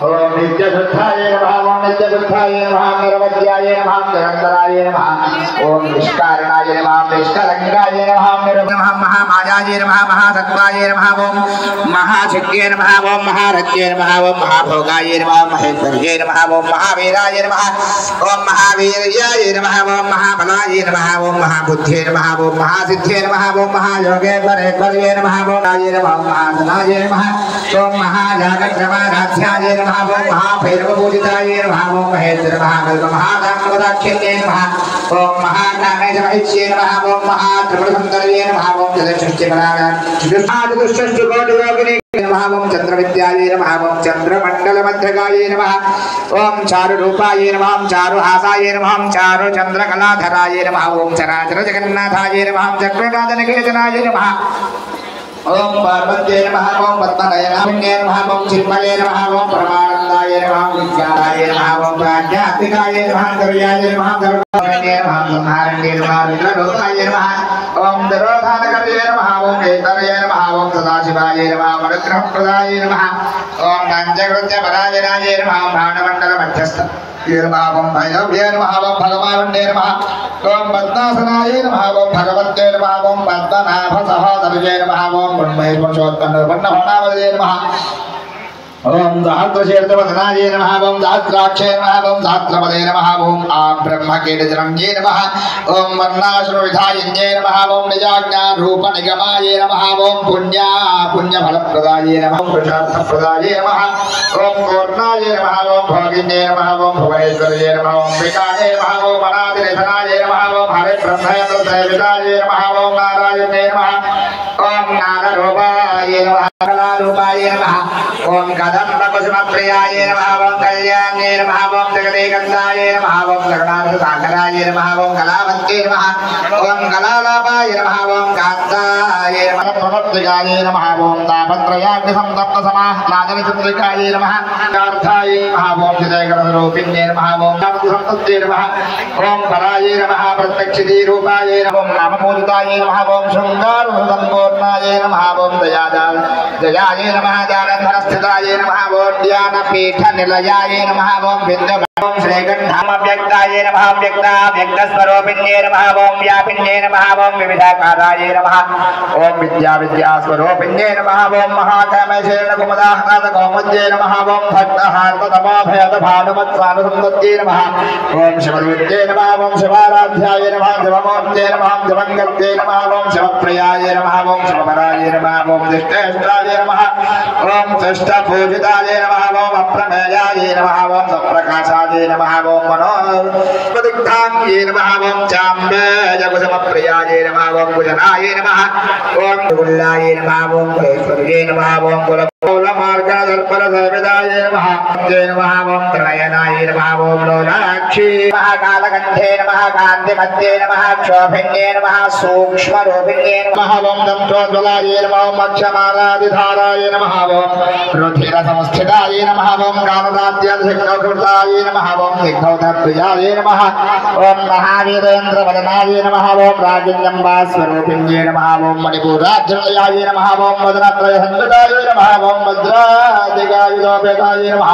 ओम नित्यशुद्धाय नमः ओम नित्यशुद्धाय नमः निर्वज्याय नमः निरंतराय नमः ओम निष्कारणाय नमः निष्कलंकाय नमः नमः महामायाय नमः महासत्वाय नमः ओम महाशक्तिये नमः ओम महारथ्ये नमः ओम महाभोगाय नमः महेश्वर्ये नमः ओम महावीराय नमः ओम महावीर्याय नमः ओम महाबलाय नमः ओम महाबुद्धये नमः ओम महासिद्धये नमः ओम महायोगेश्वरेश्वर्ये नमः ओम राय नमः महाधनाय नमः ओम महाजागृतमाराध्याय नमः ओम महाभैरवपूजिताय नमः ओम महेश्वर महादाक्षिण्ये नमः ओम महाकामेशमहिष्ये नमः ओम महात्रिपुरसुन्दर्ये नमः ओम चतुष्षष्टिकोटियोगिने नमः ओम चंद्रविद्याय नमः ओम चंद्रमण्डलमध्यगाय नमः ओम चारुरूपाय नमः ओम चारुहासाय नमः ओम चारुचन्द्रकलाधराय नमः ओम चराचर जगन्नाथाय नमः ओम चक्रराजनिकेतनाय नमः ओम पार्वत्ये नमः ओम पद्मनयनाय नमः ओम चिन्मये नमः ओम परमानन्दाय नमः ओम विज्ञानाय नमः ओम प्राज्ञात्मिकाय नमः कर्याय नमः धर्माय नमः संहारण्ये नमः रुद्रलोकाय नमः ओम दरोधानकर्ये नमः ओम एतर्ये नमः ओम सदाशिवाय नमः ओम अनुग्रहप्रदाय नमः ओम पञ्चकृत्यपरायणाय नमः ओम भाणमण्डलमध्यस्थ ओम भैरव्ये नमः ओम भगवान्ये नमः ओम पद्मासनाय नमः ओम भगवत्ये नमः ओम पद्मनाभसहोदर्ये नमः ओम ब्रह्मेश्वरोत्पन्नपन्नहोणावदये नमः ओम सहस्रशीर्षवदनाय नमः ओम सहस्राक्षे नमः ओम सहस्रपदे नमः ओम ब्रह्मकीटजनम्ये नमः ओम वर्णाश्रविधायिन्ये नमः ओम निजाज्ञारूपनिगमाय नमः ओम पुण्यफलप्रदाय नमः ओम पुरुषार्थप्रदाय नमः ओम पूर्णाय नमः ओम भोगिन्ये नमः ओम भुवनेश्वर्ये नमः ओम विकाये नमः ओम अनादिनिधनाय नमः ओम हरिब्रह्मयन्द्रसेविताय नमः ओम नारायणे नमः ओम नाररूपाय नमः कलारूपाय नमः ओम कदम्बकुसुमप्रियाय नमः ओम कल्याण्ये नमः ओम जगदेकन्दाय नमः ओम जगन्नाथसागराय नमः ओम कलावत्ये नमः ओम कलालापाय नमः ओम कान्ताय नमः प्रवर्तिकाय नमः ओम तापत्रयाग्निसंतप्तसमाह्लादनचन्द्रिकाय नमः कार्थाय नमः ओम चिदयकरस्वरूपिण्ये नमः ओम नामसंतप्ते नमः ओम पराय नमः प्रत्यक्षितीरूपाय नमः ओम नामपूजिताय नमः ओम शृङ्गारसम्पूर्णाय नमः ओम जयाय नमः जानधरस्थिताय नमः ओम ज्ञानपीठनिलयाय नमः ओम विद्यमानं श्रीगन्धामव्यक्ताय नमः व्यक्तस्वरूपिण्ये नमः ओम व्यापिन्ये नमः ओम विविधाकाराय नमः ओम विद्यास्वरूपिण्ये नमः ओम महाकामेशेर्णकुमुदाहनाथकौमुद्ये नमः ओम भक्तहार्दतमोभयदभानुमत्सानुसंदत्ये नमः ओम शिवरूद्ये नमः ओम शिवाराध्याय नमः शिवमूर्त्ये नमः शिवङ्गत्ये नमः ओम शिवप्रियाय नमः ओम शिवपराय नमः ओम दिष्टेष्टाय नमः ओम तिष्ठपूजिताय नमः ओम अप्रमेयाय नमः ओम सप्रकाशाय नमः ओम मनोदिग्धाङ्गे नमः ओम चाम्बेजकुसुमप्रियाय नमः ओम कुजनाय नमः ओम कुल्लाय नमः ओम कुलेश्वर्ये नमः ओम कुलमार्गदर्पणसेविताय नमः ओम त्रणयनाय नमः ओम लोलाक्षी महाकालकण्ठे नमः कान्तिमत्ये नमः क्षोभिन्ये नमः सूक्ष्मरूपिण्ये नमः ओम दन्तोज्ज्वलाय नमः ओम अक्षमालादिधाराय नमः ओम रुधिरसंस्थिताय नमः ओम कामदाद्यधिष्ठकृताय नमः ओम दिग्धौतप्रियाय नमः ओम महावीरेन्द्रवदनाय नमः ओम राजन्यम्बास्वरूपिण्ये नमः ओम मणिपुराज्ञयाय नमः ओम मदनत्रयसंयुताय नमः ओम भद्रादिकायुधोपेताय नमः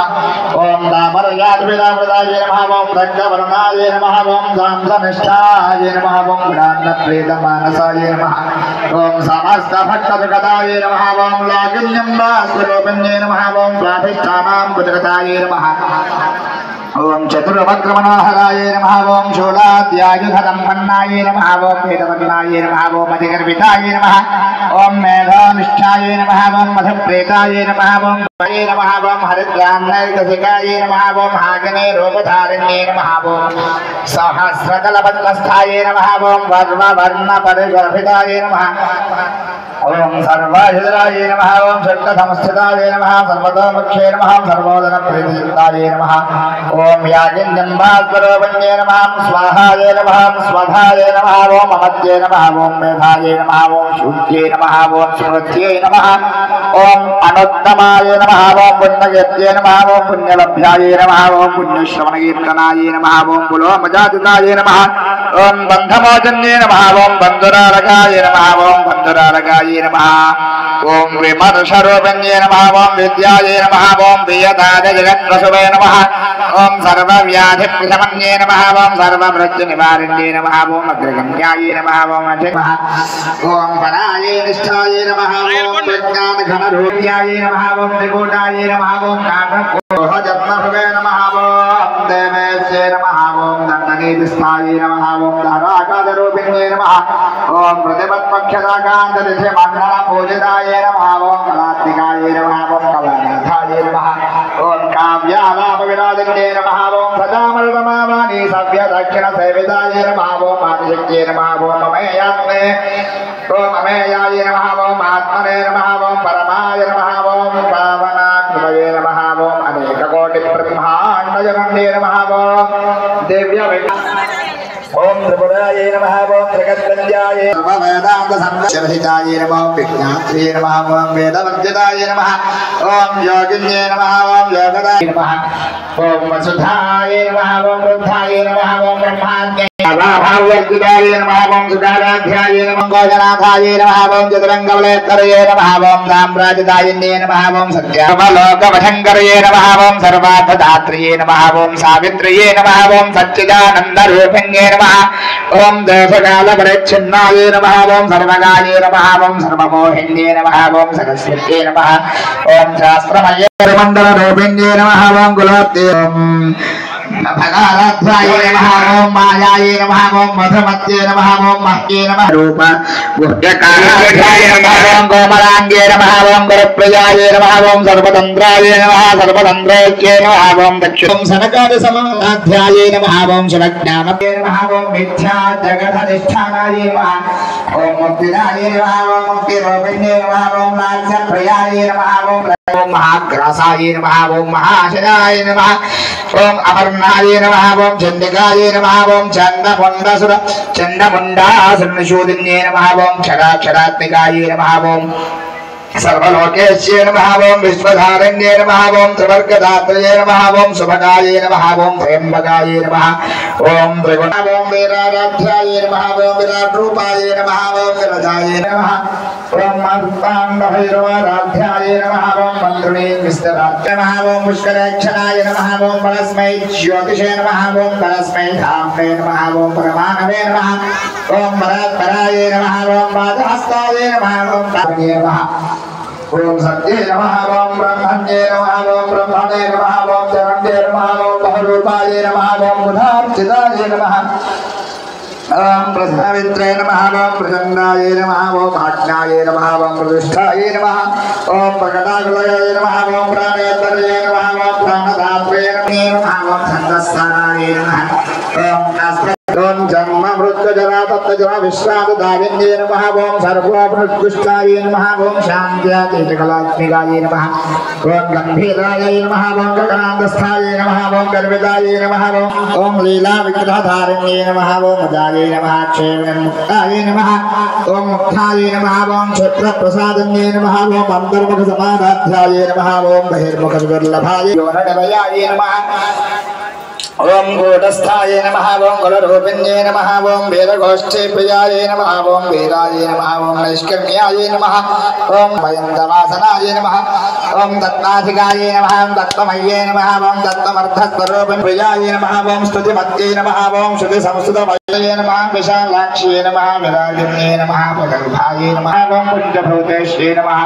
ओम दामरयाद्विरामृताय नमः ओम रक्तवर्णाय नमः ओम साम्सनिष्ठाय नमः ओम गुणान्नप्रीतमानसाय नमः ओम समस्तभक्तजगदाय नमः ओम लागिन्यम्बास्वरूपिण्ये नमः ओम स्वाधिष्ठानां भुजगताय नमः ओम चतुर्वक्रमणोहराय नमः ओम शूलाद्यायुधसम्पन्नाय नमः ओम वेदवन्नाय नमः ओम अधिगर्भिताय नमः ओम मेधानिष्ठाय नमः ओम मधुप्रेताय नमः ओम हरे नमः ओम हरिद्राम्नैकसिकाय नमः ओम हागने रूपधारिण्ये नमः ओम सहस्रकलपद्मस्थाय नमः ओम वर्णवर्णपरिगर्भिताय नमः ओम सर्वायुधराय नमः ओम सर्वसंस्थिताय नमः सर्वतोमुख्ये नमः सर्वोदनप्रीतियुक्ताय नमः ओम यागिन्यम्बास्वरूपिण्ये नमः स्वाहाय नमः स्वधाय नमः ओम अमत्ये नमः ओम मेधाय नमः ओम शुद्ध्ये नमः ओम स्मृत्यै नमः ओम अनुत्तमाय नमः ओम पुण्यकीर्त्यै नमः ओम पुण्यलभ्याय नमः ओम पुण्यश्रवणकीर्तनाय नमः ओम पुलोमजादिताय नमः ओम बन्धमोचन्ये नमः ओम बन्धुरारकाय नमः ओम बन्धुरारकाय नमः ఓం విమర్శరూపిణ్యే నమః ఓం విద్యాయే నమః ఓం వియతాయ జగత్ప్రసవే నమః ఓం సర్వవ్యాధిప్రశమన్యే నమః ఓం సర్వమృత్యునివారిణ్యే నమః ఓం అగ్రగమ్యాయే నమః ఓం అజయే ఓం పరాయే నిష్ఠాయే నమః ఓం ప్రజ్ఞానఘనరూప్యాయే నమః ఓం త్రికూటాయే నమః ఓం కాకజన్మభవే నమః ఓం దేవేశ్వే నమః ఓం దండనీతిస్థాయే నమః ఓం ధారాకాశరూపిణ్యే నమః ఓం ప్రతిపత్పక్షదాకాంతనిధి మంగళపూజితాయే నమః ఓం కళాత్మికాయే నమః ఓం కళానాథాయే నమః ఓం కావ్యాలాపవిరాజిన్యే నమః ఓం సదామృతమావాణి సవ్యదక్షిణ సేవితాయే నమః ఓం ఆదిశక్త్యే నమః ఓం అమేయాత్మే ఓం అమేయాయ నమః ఓం ఆత్మనే నమః ఓం పరమాయ నమః ఓం పావనాత్మయే నమః ఓం అనేకకోటి బ్రహ్మాండజనన్యే నమః ఓం దివ్య ఓం త్రిపురాయ నమః ఓం త్రికత్తంజాయ వేదాంత సంరహితాయ నమః విజ్ఞాత్రే నమః ఓం వేదవర్జితాయ నమః ఓం యోగిన్యే నమః ఓం యోగదాయ నమః ఓం వసుధాయ నమః ఓం వృద్ధాయ నమః ఓం బ్రహ్మాజ్ఞే భావవర్జితాయ నమః ఓం సుధారాధ్యాయ నమః గోజనాథాయ నమః ఓం చతురంగవలేత్తరయే నమః ఓం సామ్రాజితాయన్యే నమః ఓం సత్యావలోకవశంకరయే నమః ఓం సర్వార్థదాత్రయే నమః ఓం సావిత్రయే నమః ఓం సచ్చిదానందరూపిణ్యే నమః ఓం దేశకాలపరిచ్ఛిన్నాయే నమః ఓం సర్వగాయే నమః ఓం సర్వమోహిన్యే నమః ఓం సరస్వత్యే నమః ఓం శాస్త్రమయే మండలరూపిణ్యే నమః ఓం కులోత్తే భగారాధ్యాయ నమః ఓం మాయాయే నమః ఓం మధుమత్యే నమః ఓం మహ్యే నమః రూప గుహ్యకారాధ్యాయ నమః ఓం కోమలాంగే నమః ఓం గురుప్రియాయ నమః ఓం సర్వతంత్రాయ నమః సర్వతంత్రైక్యే నమః ఓం దక్షిణం సనకాద సమాధ్యాయ నమః ఓం శివజ్ఞానమే నమః ఓం మిథ్యా జగదధిష్ఠానాయ నమః ఓం ముక్తిదాయ నమః ఓం ముక్తిరూపిణ్యే నమః ఓం లాస్యప్రియాయ నమః ఓం మహాగ్రాసాయ నమః ఓం మహాశయాయ నమః ఓం అపర్ణాయ నమః ఓం చండికాయ నమః ఓం చండముండాసురనిషూదిన్యే నమః ఓం క్షరాక్షరాత్మికాయ నమః ఓం సర్వలోకేశ్యే నమః ఓం విశ్వధారణ్యే నమః ఓం త్రివర్గదాత్రయే నమః ఓం శుభగాయ నమః ఓం త్రయంబకాయ నమః ఓం త్రిగుణ ఓం వీరారాధ్యాయ నమః ఓం విరాట్రూపాయ నమః ఓం విరజాయ నమః ఓం మార్తాండభైరవారాధ్యాయ నమః ఓం మంత్రుణీ విస్తరాధ్య నమః ఓం పుష్కరేక్షణాయ నమః ఓం పరస్మై జ్యోతిషే నమః ఓం పరస్మై ధామ్నే నమః ఓం పరమానవే నమః ఓం పరాత్పరాయ నమః ఓం పాదహస్తాయ నమః ఓం కామ్యే నమః ఓం సత్యే నమః ఓం బ్రహ్మణ్యే నమః ఓం బ్రహ్మణే నమః ఓం చరణ్యే నమః ఓం బహురూపాయ నమః ఓం బుధార్చితాయ నమః ఓం ప్రసవిత్రే నమః ఓం ప్రచండాయ నమః ఓం ఆజ్ఞాయ నమః ఓం ప్రతిష్ఠాయ నమః ఓం ప్రకటాకులయ నమః ఓం ప్రాణేతరయ నమః ఓం ప్రాణదాత్రే నమః ఓం ఛందస్సారాయ నమః ఓం ఓం జన్మ మృత్యుజరా తప్తజరా విశ్రాంతదాయిన్యే నమః ఓం సర్వోపృష్టాయ నమః ఓం శాంత్యాతీతకళాత్మికాయ నమః ఓం గంభీరాయ నమః ఓం గగనాంతస్థాయ నమః ఓం గర్వితాయ నమః ఓం లీలా విగ్రహధారిణ్యే నమః ఓం అజాయ నమః క్షేమముక్తాయ నమః ఓం ముక్తాయ నమః ఓం క్షేత్రప్రసాదన్యే నమః ఓం అంతర్ముఖ సమాధాధ్యాయ నమః ఓం బహిర్ముఖ దుర్లభాయ యోనడవయాయ నమః ఓం గూఢస్థాయ నమః ఓం గుణరూపిణ్యే నమః ఓం వేదగోష్ఠే ప్రియాయ నమః ఓం వీరాయ నమః ఓం నైష్కర్మ్యాయ నమః ఓం భయంతవాసనాయ నమః ఓం దత్తాధికాయ నమః ఓం దత్తమయ్యే నమః ఓం దత్తమర్థస్వరూపిణి ప్రియాయ నమః ఓం స్తుతిమత్యే నమః ఓం శృతి సంస్కృతమయ్యే నమః విశాలాక్ష్యే నమః విరాజిన్యే నమః పునర్భాయే నమః ఓం పుణ్యభూతేశ్వే నమః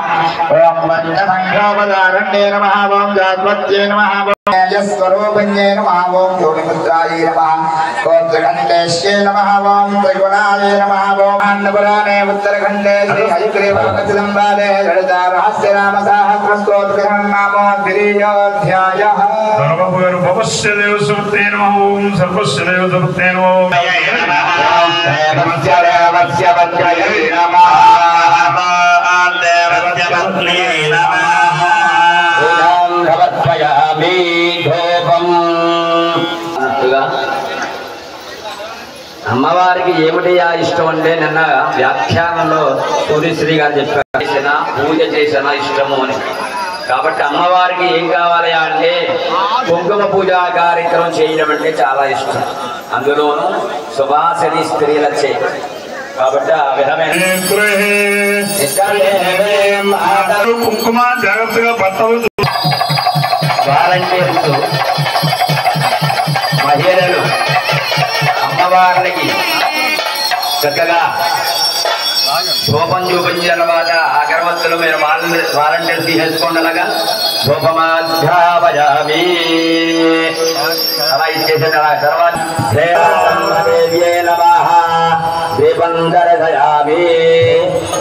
ఓం వంచసంఘోపదారణ్యే నమః ఓం జాగ్వత్యే నమః స్వరూపిణ్యే నమః ఓం యోగిముద్రాయ నమః ఓం త్రికంఠేశ్వే నమః ఓం త్రిగుణాయ నమః ఓం అన్నపురాణే ఉత్తరఖండే శ్రీ హయగ్రీవకృతంబాలే లలితా రహస్య నామ సహస్రస్తోత్రం నామో ద్వితీయోధ్యాయః సర్వభూర్భవస్య దేవసుతే నమః ఓం సర్వస్య దేవసుతే నమః దేవస్య దేవస్య వజ్రయే నమః దేవస్య పత్న్యే నమః భవత్వయామి ధూపం. అమ్మవారికి ఏమిటయా ఇష్టం అంటే నిన్న వ్యాఖ్యానంలో సూర్యశ్రీ గారు చెప్పారు పూజ చేసిన ఇష్టము అని. కాబట్టి అమ్మవారికి ఏం కావాలి అంటే కుంకుమ పూజా కార్యక్రమం చేయడం అంటే చాలా ఇష్టం. అందులోనూ సుభాషిణి స్త్రీలచే కాబట్టి ఆ విధమైన కుంకుమ జాగ్రత్తగా బట్టలు వాలంటీర్స్ మహిళలు అమ్మవారికి చక్కగా ధూపం చూపించిన తర్వాత అగరవత్తులు మీరు వాలంటీర్స్ తీసేసుకోండగా ధూపమాధ్యాపయామి అలా ఇచ్చేసిన తర్వాత దీపం దర్శయామి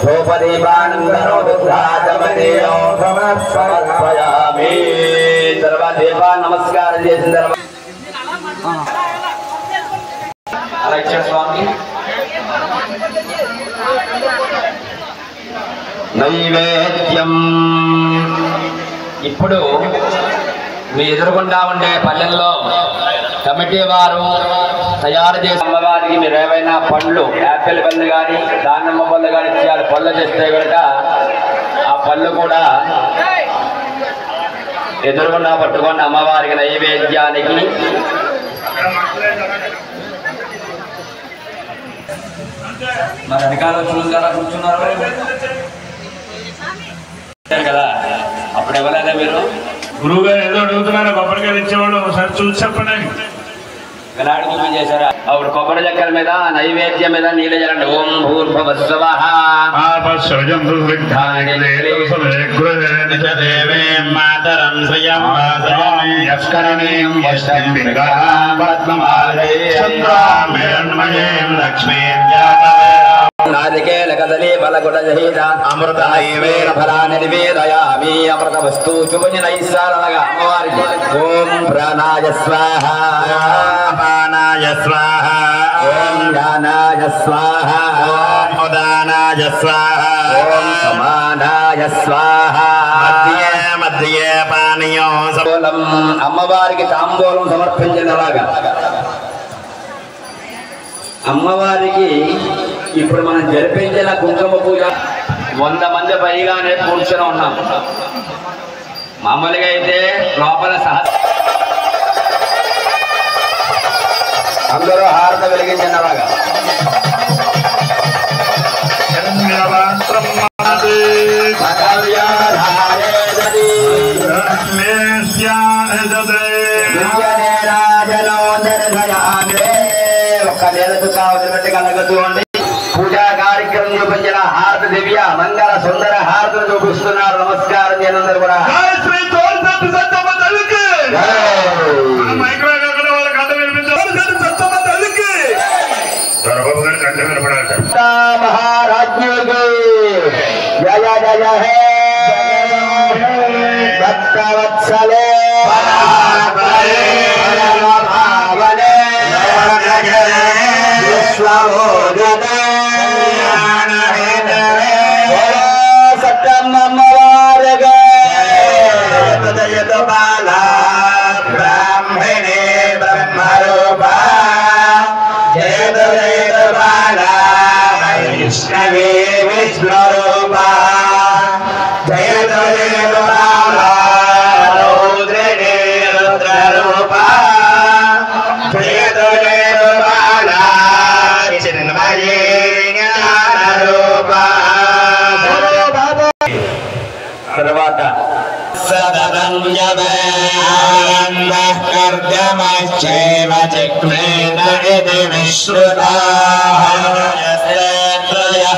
ధూపదీపానందరోపయామి తర్వాత దీపాన్ని నమస్కారం చేసిన తర్వాత అలా ఇచ్చాడు స్వామి. నైవేద్యం ఇప్పుడు మీ ఎదురుగుండా ఉండే పల్లెల్లో కమిటీ వారు తయారు చేసే అమ్మవారికి మీరు ఏవైనా పండ్లు యాపిల్ పళ్ళు కానీ దానిమ్మ పళ్ళు కానీ ఇచ్చేయాలి. పళ్ళు తెస్తే కనుక ఆ పళ్ళు కూడా ఎదురుగుండా పట్టుకొని అమ్మవారికి నైవేద్యానికి మరి అధికారులు చూసారా కూర్చున్నారు కదా, అప్పుడు ఎవరైనా మీరు గురువు గారు ఏదో అడుగుతున్నారు కొబ్బరికాయలు ఇచ్చేవాళ్ళు ఒకసారి చూసి చెప్పండి. వినాడు చూపించేశారా చేశారా అప్పుడు కొబ్బరి చక్కెర మీద నైవేద్యం మీద నీళ్ళు జరండి. ఓం భూర్భువస్సువః మాతరం శ్రియం యస్కరణీయం నారికేల కదలీ బలగుడ జహీద అమృత నైవేద్య ఫలాన్ని నివేదయామి. అమృత వస్తు చూపించినైసారనగా అమ్మవారికి ఓం ప్రాణాయ స్వాహ, పానాయ స్వాహ, ఓం జ్ఞానాయ స్వాహ, ఓం ఉదానాయ స్వాహ, ఓం సమానాయ స్వాహ. మధ్యే పానీయం అమ్మవారికి తాంబూలం సమర్పించినలాగా అమ్మవారికి ఇప్పుడు మనం జరిపించిన కుంకుమ పూజ 100 మంది పైగానే కూర్చొని ఉన్నాం. మామూలుగా అయితే లోపల అందరూ హారత వెలిగించినలాగా ఒక్క నేలకు కావలసినట్టు కలగచూడండి. పూజా కార్యక్రమం చూపించిన హారత దివ్య మంగళ సుందర హారతను చూపిస్తున్నారు. నమస్కారం చేయనందరూ కూడా మహారాజ్ఞుడికి జయ జయ హే భక్తవత్సలే భావనే సత్తమ్మవారగా బాల బ్రాహ్మణే బ్రహ్మరూప జయత జయత బాల వైష్ణవే విష్ణురూప జయత జయత బాల రౌద్రణే రుద్రరూప జయత జయత బాల చిన్మయే జ్ఞానరూప. తర్వాత కర్గమశ్చేవ చిక్లేన ఇది విశ్రుతాయ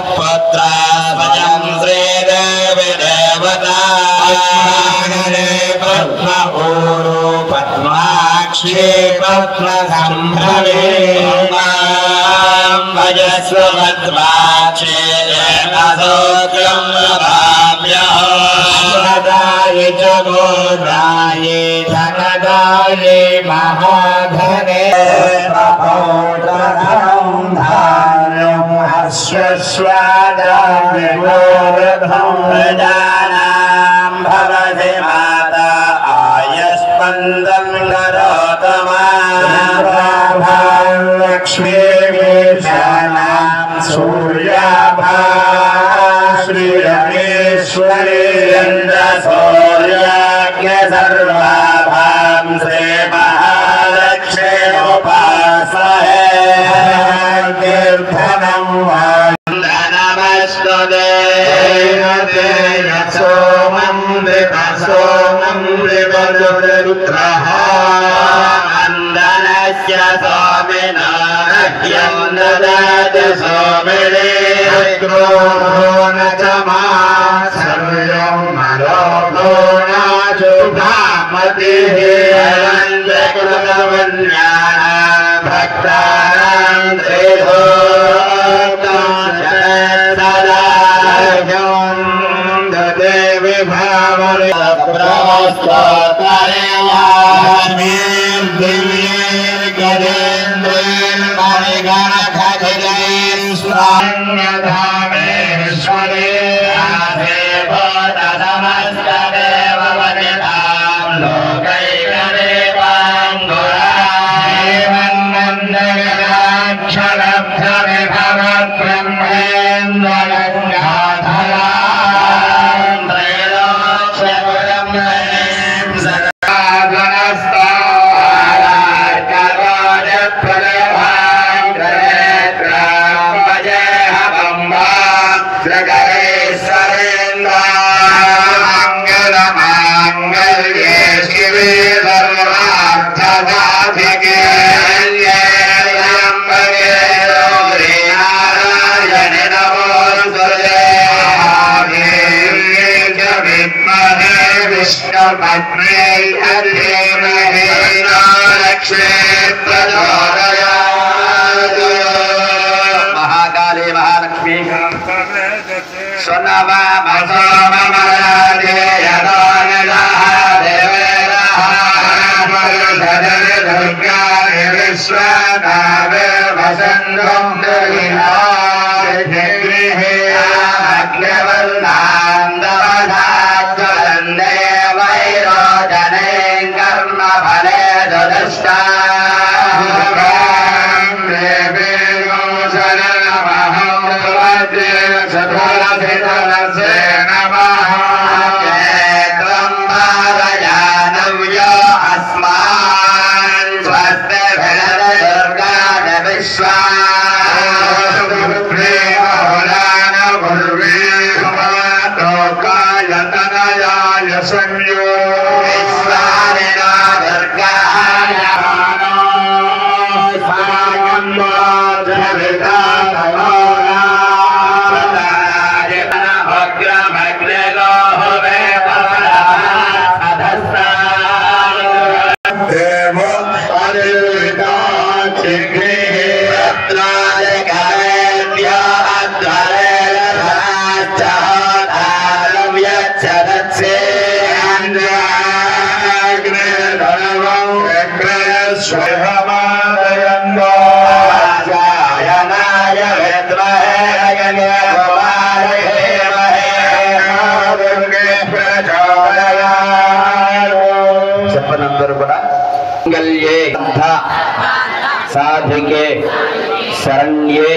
పుత్రా స్వయం శ్రీదేవి దేవతా పద్మ ఊరు పద్మాక్షి పద్మ సంభవే భజస్వ పద్మాక్షి అసోక్యం ధనదాయ జగోదాయ ధనదాయ మహాధనే ధాన్యం హర్షస్వాదాం ప్రజానాం భవతి మాతా ఆయస్పందం గరోతమాం లక్ష్మీ వీక్షానాం సూర్యాభా శ్రీరమేశ్వరీ సూర్యాజ్ఞ సర్వాభాం శ్రీ మహాలక్ష్మీ ఉపాసహే नमस्तुते सोमं सोमं रुद्रः वन्दनस्य सोमिना ददाति सोमिने न च मा सर्वं मरोगो न शुभामतिः भक्तानां देवी भावरे स्वामेश्वरे महाकाली महालक्ष्मी साधिके शरण्ये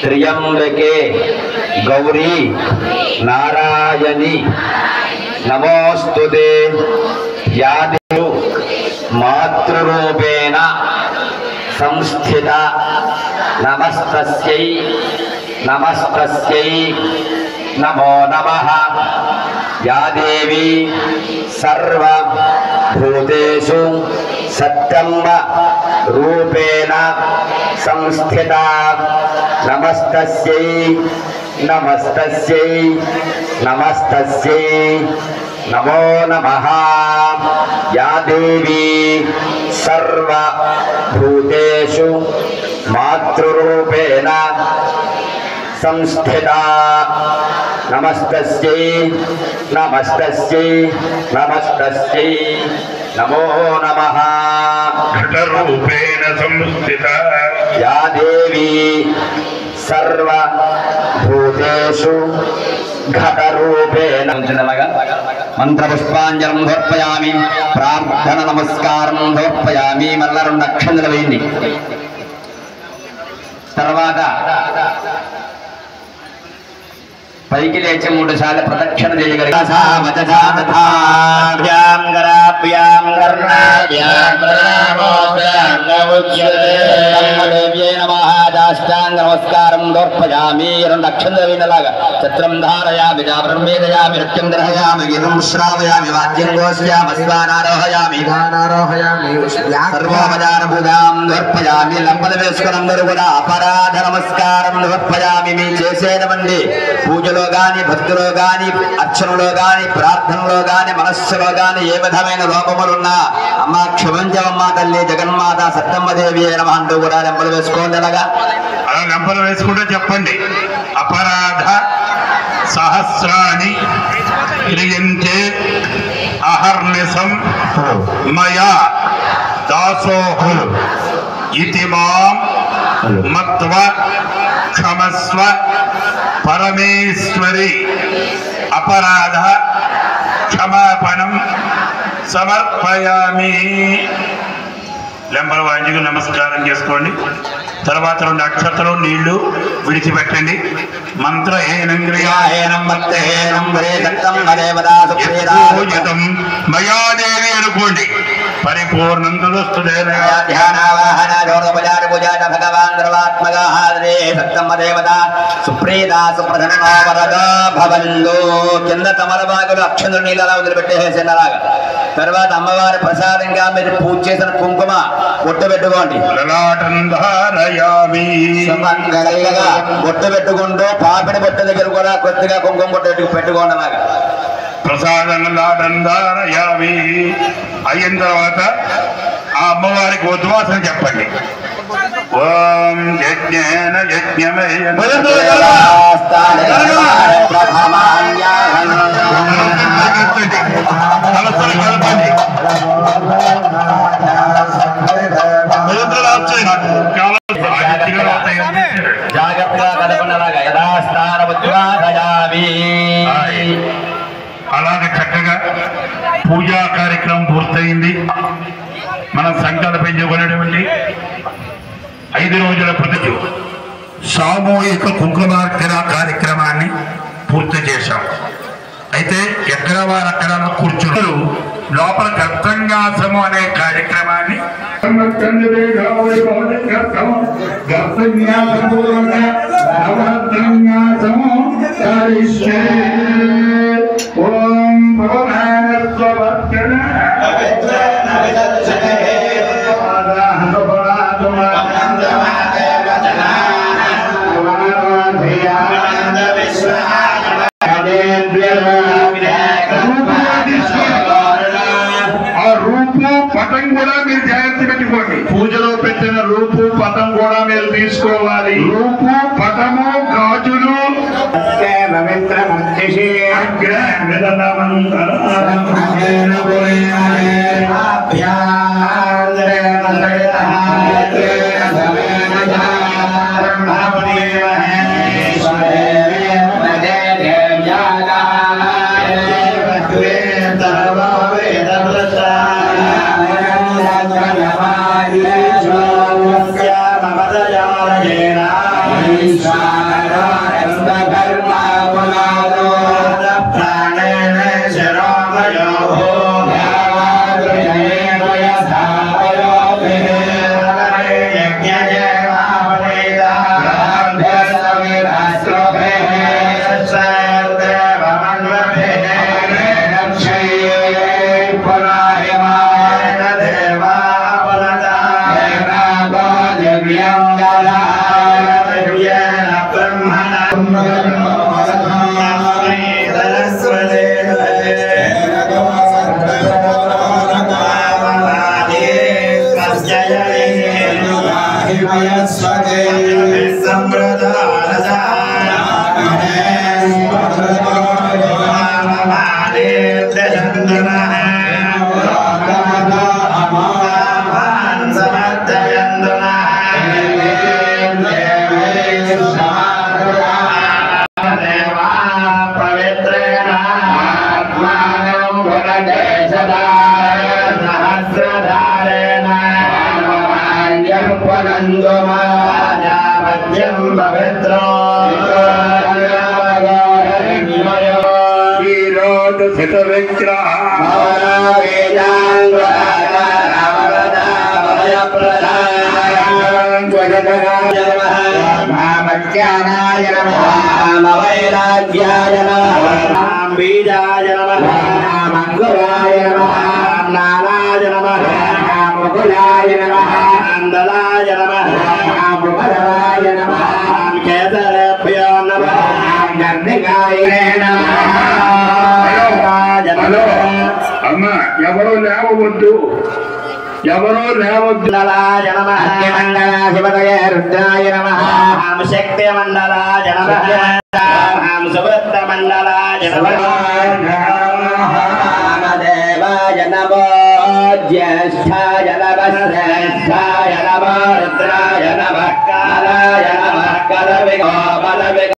त्र्यंबके गौरी नारायणी नमोस्तुते यादेव मातृरूपेण संस्थिता नमस्तस्यै नमस्तस्यै नमो नमः या देवी सर्वभूतेषु सत्यम्ब रूपेण संस्थिता नमस्तस्यै नमस्तस्यै नमस्तस्यै नमो नमः या देवी सर्वभूतेषु मातृरूपेण संस्थिता नमस्तस्यै नमस्तस्यै नमस्तस्यै नमो नमः घटरूपेण संस्थिता या देवी सर्वभूतेषु घटरूपेण మంత్రపుష్పాంజలం సమర్పయామి ప్రార్థన నమస్కారం సమర్పయామి మళ్ళా 2 అక్షంతలు వేయండి తర్వాత పైకి లేచి 3 సార్లు రక్షణ నమస్కారం దోర్పయామి 2 అక్షంతలు వినలాగా చిత్రం ధారయామి బ్రహ్మేదయామి నృత్యం గ్రహయామి గిరం శ్రావయామి వాద్యం ఘోషయామి స్వానారోహయామి గానారోహయామి సర్వోపచార పూజాం దోర్పయామి లంపలు వేసుకుని అందరూ కూడా అపరాధ నమస్కారం దోర్పయామి మీ చేసేటువంటి పూజలో గాని భక్తిలో గాని అర్చనలో గాని ప్రార్థనలో గాని మనస్సులో గాని ఏ విధమైన లోపములున్నా అమ్మ క్షమించవమ్మ తల్లి జగన్మాత సత్తమ్మదేవి నమః అంటూ కూడా లెంపలు వేసుకోండి. అలాగా అలా లెంపలు వేసుకుంటే చెప్పండి. అపరాధ సహస్రాణి క్రియంతే అహర్నిశం మయా దాసోహు ఇతి మాం మత్వ క్షమస్వ పరమేశ్వరి. అపరాధ క్షమాపణం సమర్పయామి. లెంపల వాంజికి నమస్కారం చేసుకోండి. తర్వాత 2 అక్షతలు నీళ్లు విడిచిపెట్టండి. మంత్ర పూజితం మయాదేవి అనుకోండి. పరిపూర్ణంతో కింద తమలపాకులు అక్షంతులు నీళ్ళు అలా వదిలిపెట్టేసేసి అలాగా. తర్వాత అమ్మవారి ప్రసాదంగా మీరు పూజ చేసిన కుంకుమ బొట్టు పెట్టుకోండి. బొట్టు పెట్టుకుంటూ పాపిడి బొట్టు దగ్గర కూడా కొద్దిగా కుంకుమ బొట్టు పెట్టుకోండి. అలాగా ప్రసాదంలాడందారయామి అయిన తర్వాత ఆ అమ్మవారికి ఉద్వాసన చెప్పండి. ఓం యజ్ఞేన యజ్ఞమయ జాగ్రత్తగా కలపండి. యథాస్థాన ఉద్వాసయామి. అలాగే చక్కగా పూజా కార్యక్రమం పూర్తయింది. మనం సంకల్పించుకునేటువంటి 5 రోజుల ప్రతి సామూహిక కుంకుమార్చన కార్యక్రమాన్ని పూర్తి చేశాం. అయితే ఎక్కడ వారు అక్కడ కూర్చున్నారు. లోపల గర్తంగాసము అనే కార్యక్రమాన్ని ఓం పటం కూడా మీరు జాగ్రత్త పెట్టుకోండి. పూజలో పెట్టిన రూపు పటం కూడా మీరు తీసుకోవాలి. రూపు పటము గాజులు ఈ అమ్మ ఎవరో లేవవద్దు, ఎవరో లేవద్దు. మండల శివదయ రుద్రాయ నమః. శక్తి మండలాయ నమః. సువృత్త మండలాయ నమః. దేవాయ నమో జ్యేష్ఠాయ నమః. శ్రేష్ఠాయ నమో రుద్రాయ నమః. కాలాయ నమః. కలవిగో బలవిగో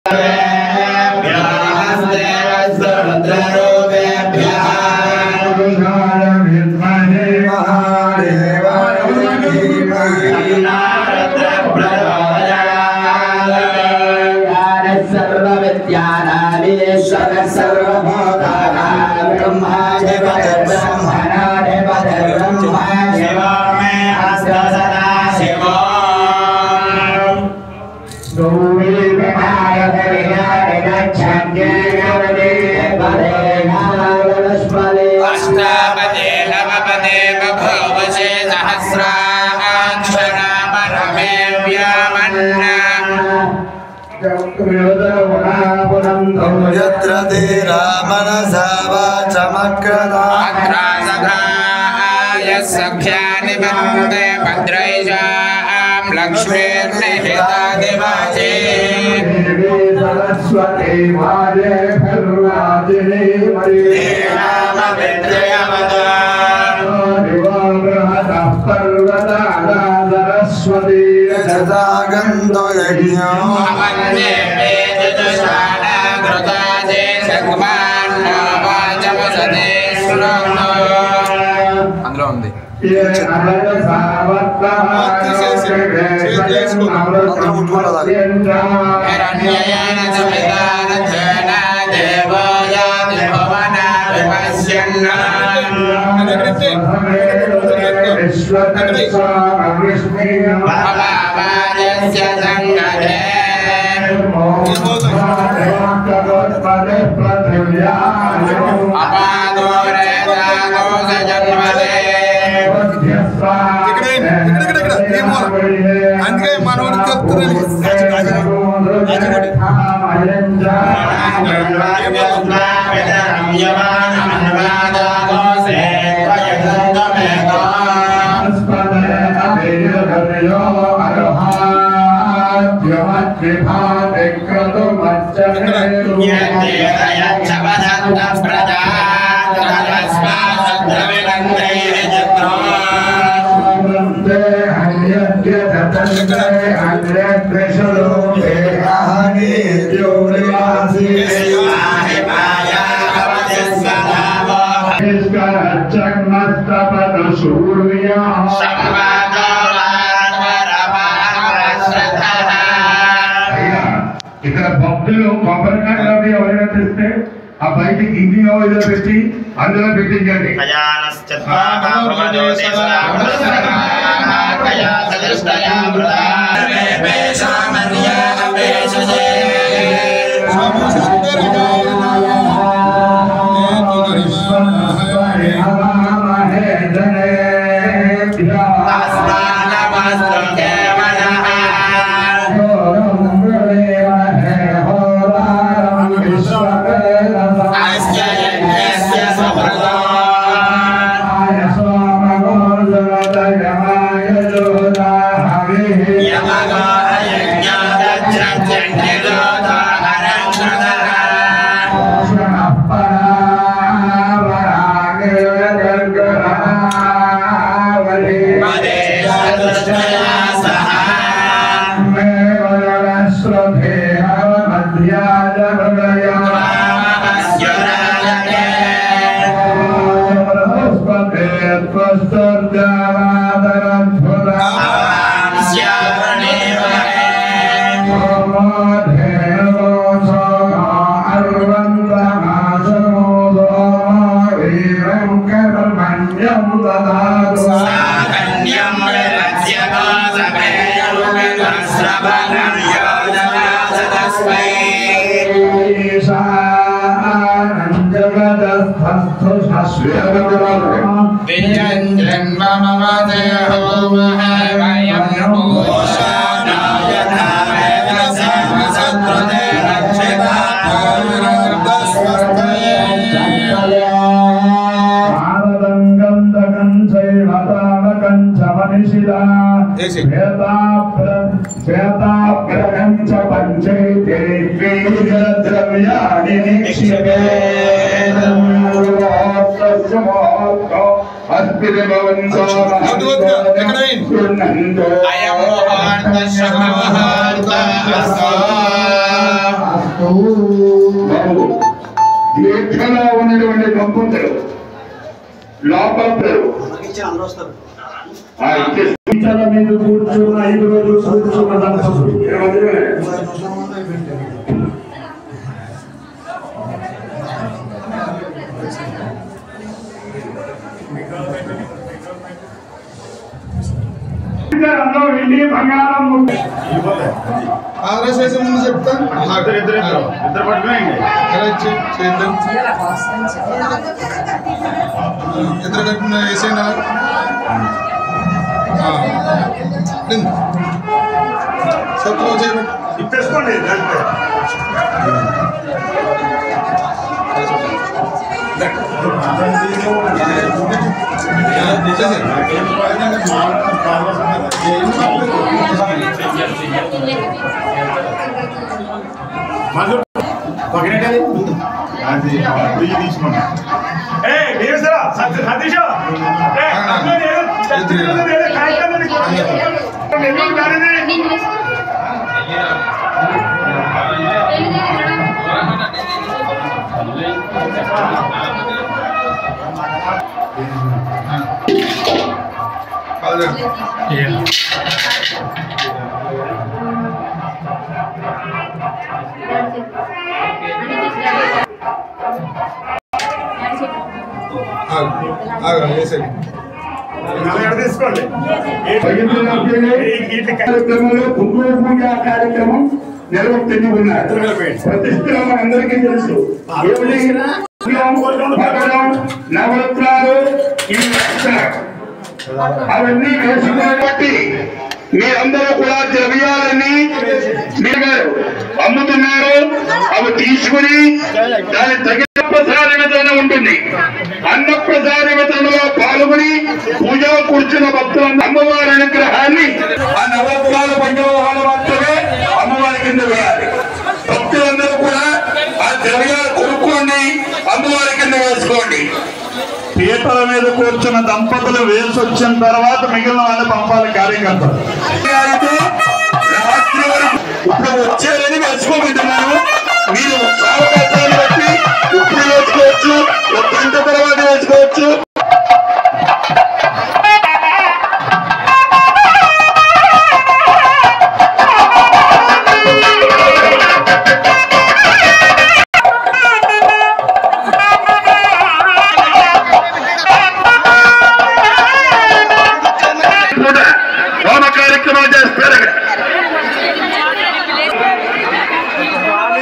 यत्र धीरा मनसा वाचमक्रदाय सख्यानि वन्दे भद्रैषां लक्ष्मीर्निहितादिवाचे सरस्वती माये भर्वादिनी सरस्वती गन्धो यज्ञो అందులో ఉంది. అందుకే మనోడు చెప్తున్నాను. ఇక్కడ భక్తులు కొబ్బరికాయలు అవి ఎవరైనా తెస్తే ఆ బయటికి ఇంటి ఏదో పెట్టి అందులో పెట్టించండి. పుణ్యం దదాతు సాకన్యం శ్రవణం యోజనాసదస్మై జగదస్థస్థు శాశ్వతం విజంజన్ మమ వదయో మహావయం భూషణాయ ధామేత సర్వశత్రుతే రక్షితా పూర్ణస్వస్తయే ఆనందం దకంచైవ తావకంచ మనిషిలా శ్వేతాప్రకంచ పంచైతే ద్రవ్యాన్ని నిక్షిపే దీక్షలో ఉన్నటువంటి కంపుతారు లోపల పీఠల మీద కూర్చున్న 5 రోజులు కూర్చున్న దంపతులు అందరూ వెళ్ళి బంగారం ఆదర్శ వేసే ముందు చెప్తాను ఇద్దరు పట్టుకున్నాయండి చేద్దాం ఇద్దరు కట్టిన వేసేనా శత్రువు చేయబట్టి ఇప్పేసుకోండి తీసుకున్నా తీసుకోండి కార్యక్రమంలో కుంకుమ పూజ కార్యక్రమం నిర్వర్తించి ఉన్నారు. ప్రతిష్ఠ అందరికీ తెలుసు. నవరత్నాలు అవన్నీ వేసుకున్నటువంటి మీరందరూ కూడా ద్రవ్యాలన్నీ మీరు అమ్ముతున్నారు. అవి తీసుకుని దాని తగిన ప్రసాద వితరణ ఉంటుంది. అన్న ప్రసాద వితరణలో పాల్గొని పూజలో కూర్చున్న భక్తులందరూ అమ్మవారి అనుగ్రహాన్ని ఆ నవరత్నాల పంచవాహాలు మాత్రమే అమ్మవారి కింద వేయాలి. భక్తులందరూ కూడా ఆ ద్రవ్యాలు కొనుక్కోండి, అమ్మవారి కింద వేసుకోండి. పీటల మీద కూర్చున్న దంపతులు వేసి వచ్చిన తర్వాత మిగిలిన వాళ్ళు పంపాలి కార్యకర్తలు. అయితే రాత్రి వరకు ఇప్పుడు వచ్చారని వేసుకోమంటున్నాను. మీరు అవకాశాన్ని బట్టి ఇప్పుడు వేసుకోవచ్చు, ఒక గంట తర్వాత వేసుకోవచ్చు.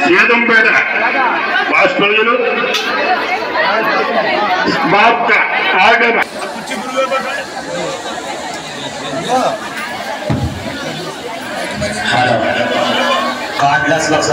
సేదంపేట వాస్తవ్యులు బాప్క ఆగమ God bless us,